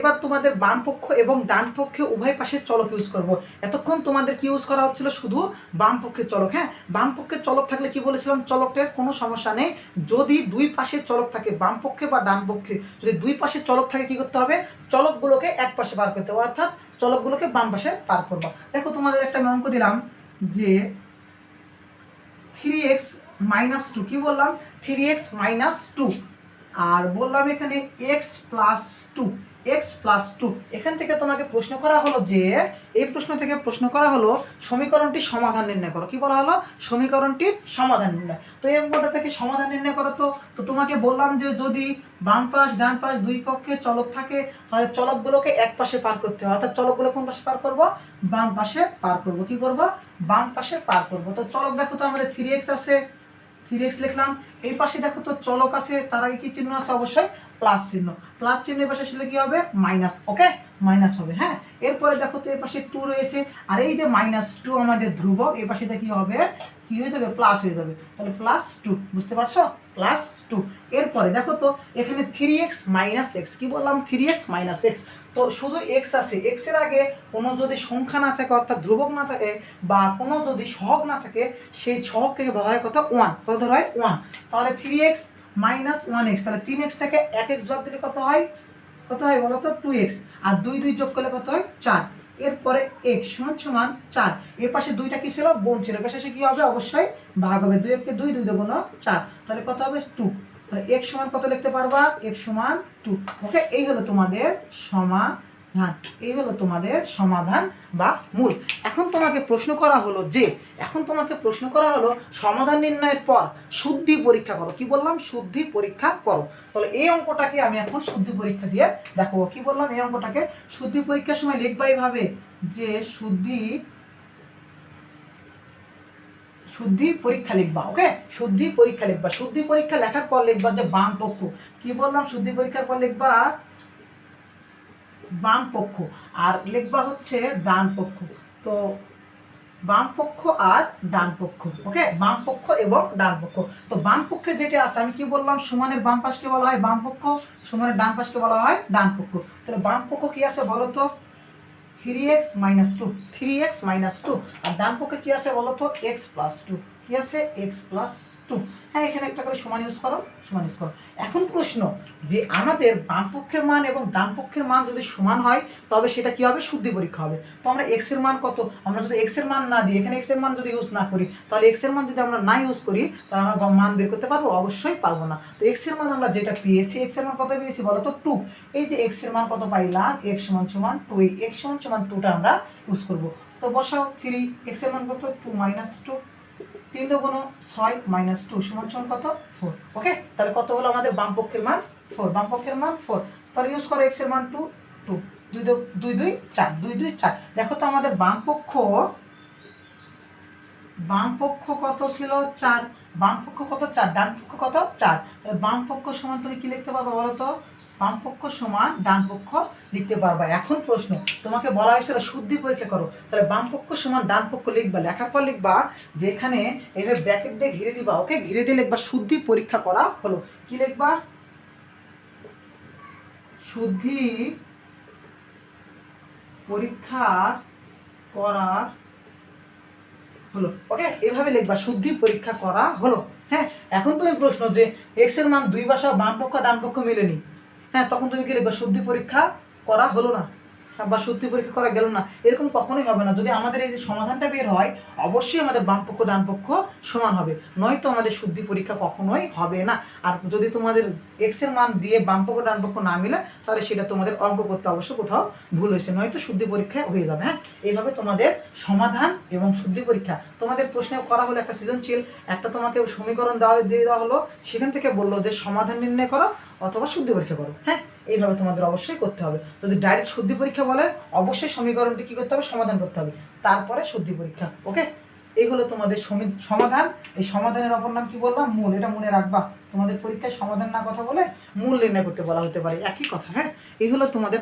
এবার তোমাদের বাম পক্ষ এবং ডান পক্ষে উভয় পাশে চলক ইউজ করব। এতক্ষণ তোমাদের কি ইউজ করা হচ্ছিল, শুধু বাম পক্ষের চলক। হ্যাঁ, বাম পক্ষের চলক থাকলে কি বলেছিলাম, চলকের কোনো সমস্যা নেই। যদি দুই পাশে চলক থাকে, বাম পক্ষে বা ডান পক্ষে যদি দুই পাশে চলক থাকে, কি করতে হবে, চলকগুলোকে এক পাশে পার করতে হবে, অর্থাৎ চলকগুলোকে বাম পাশে পার করবো। দেখো তোমাদের একটা অঙ্ক দিলাম যে 3x - 2, কি বললাম, 3x - 2, আর বললাম এখানে x + 2, x + 2। এখান থেকে তোমাকে প্রশ্ন করা হলো যে, এই প্রশ্ন থেকে প্রশ্ন করা হলো সমীকরণটির সমাধান নির্ণয় করো। কি বলা হলো, সমীকরণটির সমাধান নির্ণয়। তো এই অঙ্কটা থেকে সমাধান নির্ণয় করো। তো তোমাকে বললাম যে যদি বাম পাশ ডান পাশ দুই পক্ষে চলক থাকে, তাহলে চলকগুলোকে এক পাশে পার করতে হবে, অর্থাৎ চলকগুলো কোন পাশে পার করব, বাম পাশে পার করব। কি করব, বাম পাশে পার করব। তো চলক দেখো তো আমাদের 3x আছে, 3x লিখলাম। এই পাশে দেখো তো চলক আছে, তার আগে কি চিহ্ন আছে, অবশ্যই প্লাস চিহ্ন। প্লাস চিহ্নের পাশে আসলে কি হবে, মাইনাস। ওকে, মাইনাস হবে। হ্যাঁ, এরপরে দেখো তো এর পাশে 2 রয়েছে, আর এই যে -2 আমাদের ধ্রুবক, এই পাশে কি হবে, কি হয়ে যাবে, প্লাস হয়ে যাবে। তাহলে +2, বুঝতে পারছো, +2। এরপরে দেখো তো এখানে 3x - x, কি বললাম, 3x - x। তো শুধু x আছে, x এর আগে কোনো যদি সংখ্যা না থাকে, অর্থাৎ ধ্রুবক না থাকে, বা কোনো যদি সহগ না থাকে, সেই সহগকে বলা হয় কত, 1। কত ধরা হয়, 1। তাহলে 3x - 1x, তাহলে 3x থেকে 1x বাদ দিলে কত হয়, কত হয় বলো তো, 2x। আর 2 2 যোগ করলে কত হয়, 4। এরপরে x = 4। এর পাশে 2টা কি ছিল, গুণ ছিল, এর পাশে কি হবে, অবশ্যই ভাগ হবে। 2 কে 2, 2 গুণ 4, তাহলে কত হবে, 2। তাহলে x সমান কত লিখতে পারবা, x সমান 2। ওকে, এই হলো তোমাদের সমাধান, এই হলো তোমাদের সমাধান বা মূল। এখন তোমাকে প্রশ্ন করা হলো যে, সমাধান নির্ণয়ের পর শুদ্ধি পরীক্ষা করো। কি বললাম, শুদ্ধি পরীক্ষা করো। তাহলে এই অঙ্কটাকে আমি এখন শুদ্ধি পরীক্ষা দিয়ে দেখাবো। কি বললাম, এই অঙ্কটাকে শুদ্ধি পরীক্ষার সময় লিখবা এইভাবে যে শুদ্ধি পরীক্ষা লিখবা। ওকে, শুদ্ধি পরীক্ষা লিখবা। শুদ্ধি পরীক্ষা লেখার পর লিখবা যে বাম পক্ষ। কি বললাম, শুদ্ধি পরীক্ষার পর লিখবা বাম পক্ষ, আর লিখবা হচ্ছে ডান পক্ষ। তো বাম পক্ষ আর ডান পক্ষ। ওকে, বাম পক্ষ এবং ডান পক্ষ। তো বাম পক্ষে যেটা আছে, আমি কি বললাম, সমানের বাম পাশকে বলা হয় বাম পক্ষ, সমানের ডান পাশকে বলা হয় ডান পক্ষ। তাহলে বাম পক্ষ কি আছে বলো তো, 3x - 2, 3x - 2। আর ডান পক্ষে কি আছে বলো তো, x + 2, কি আছে, x + 2। হ্যাঁ, এখানে একটা করে সমান ইউজ করো, সমান ইউজ করো। এখন প্রশ্ন যে আমাদের বাম পক্ষের মান এবং ডান পক্ষের মান যদি সমান হয়, তবে সেটা কি হবে, শুদ্ধি পরীক্ষা হবে। তো আমরা x এর মান কত, আমরা যদি x এর মান না দিই, এখানে x এর মান যদি ইউজ না করি, তাহলে x এর মান যদি আমরা না ইউজ করি, তাহলে আমরা মান বের করতে পারবো, অবশ্যই পারবো না। তো x এর মান আমরা যেটা পেয়েছি, x এর মান কত পেয়েছি বলো তো, 2। এই যে x এর মান কত পাইলাম, x = 2, এই x = 2টা আমরা ইউজ করব। তো বসাও 3, x এর মান কত, 2 - 2, 3 × 6 - 2 = কত, 4। ওকে, তাহলে কত হলো আমাদের বাম পক্ষের মান, 4। বাম পক্ষের মান 4। তাহলে ইউজ করো x এর মান 2, 2, 2 2 4, 2 2 4। দেখো তো আমাদের বাম পক্ষ কত ছিল, 4। বাম পক্ষ কত, 4। ডান পক্ষ কত, 4। তাহলে বাম পক্ষ সমান তুমি কি লিখতে পারবে বলো তো, বাম পক্ষ সমান ডান পক্ষ লিখতে পারবা। এখন প্রশ্ন, তোমাকে বলা হয়েছিল শুদ্ধি পরীক্ষা করো, তাহলে বাম পক্ষ সমান ডান পক্ষ লিখবা। লেখার পর লিখবা যে এখানে এভাবে ব্র্যাকেট দিয়ে ঘিরে দিবা। ওকে, ঘিরে দিয়ে লিখবা শুদ্ধি পরীক্ষা করা হলো। কি লিখবা, শুদ্ধি পরীক্ষা করা হলো। ওকে, এভাবে লিখবা, শুদ্ধি পরীক্ষা করা হলো। হ্যাঁ, এখন তুমি প্রশ্ন যে x এর মান দুই বাসা বাম পক্ষ ডান পক্ষ মিলেনি, হ্যাঁ, তখন তুমি কি লিখবা, শুদ্ধি পরীক্ষা করা হলো না, বা শুদ্ধি পরীক্ষা করা গেল না। এরকম কখনোই হবে না। যদি আমাদের এই যে সমাধানটা বের হয়, অবশ্যই আমাদের বাম পক্ষ ডান পক্ষ সমান হবে, নয়তো আমাদের শুদ্ধি পরীক্ষা কখনোই হবে না। আর যদি তোমাদের x এর মান দিয়ে বাম পক্ষ ডান পক্ষ না মিলে, তাহলে সেটা তোমাদের অঙ্ক করতে অবশ্য কোথাও ভুল হয়েছে, নয়তো শুদ্ধি পরীক্ষায় হয়ে যাবে। হ্যাঁ, এইভাবে তোমাদের সমাধান এবং শুদ্ধি পরীক্ষা। তোমাদের প্রশ্নে করা হলো একটা সৃজনশীল, একটা তোমাকে সমীকরণ দিয়ে দেওয়া হলো, সেখান থেকে বললো যে সমাধান নির্ণয় করো অথবা শুদ্ধি পরীক্ষা করো। হ্যাঁ, এইভাবে তোমাদের অবশ্যই করতে হবে। যদি ডাইরেক্ট শুদ্ধি পরীক্ষা বলে, অবশ্যই সমীকরণটি কী করতে হবে, সমাধান করতে হবে, তারপরে শুদ্ধি পরীক্ষা। ওকে, এই হলো তোমাদের সমাধান। এই সমাধানের অপর নাম কি বললাম, মূল। এটা মনে রাখবা, তোমাদের পরীক্ষায় সমাধান না কথা বলে মূল নির্ণয় করতে বলা হতে পারে, একই কথা। হ্যাঁ, এই হলো তোমাদের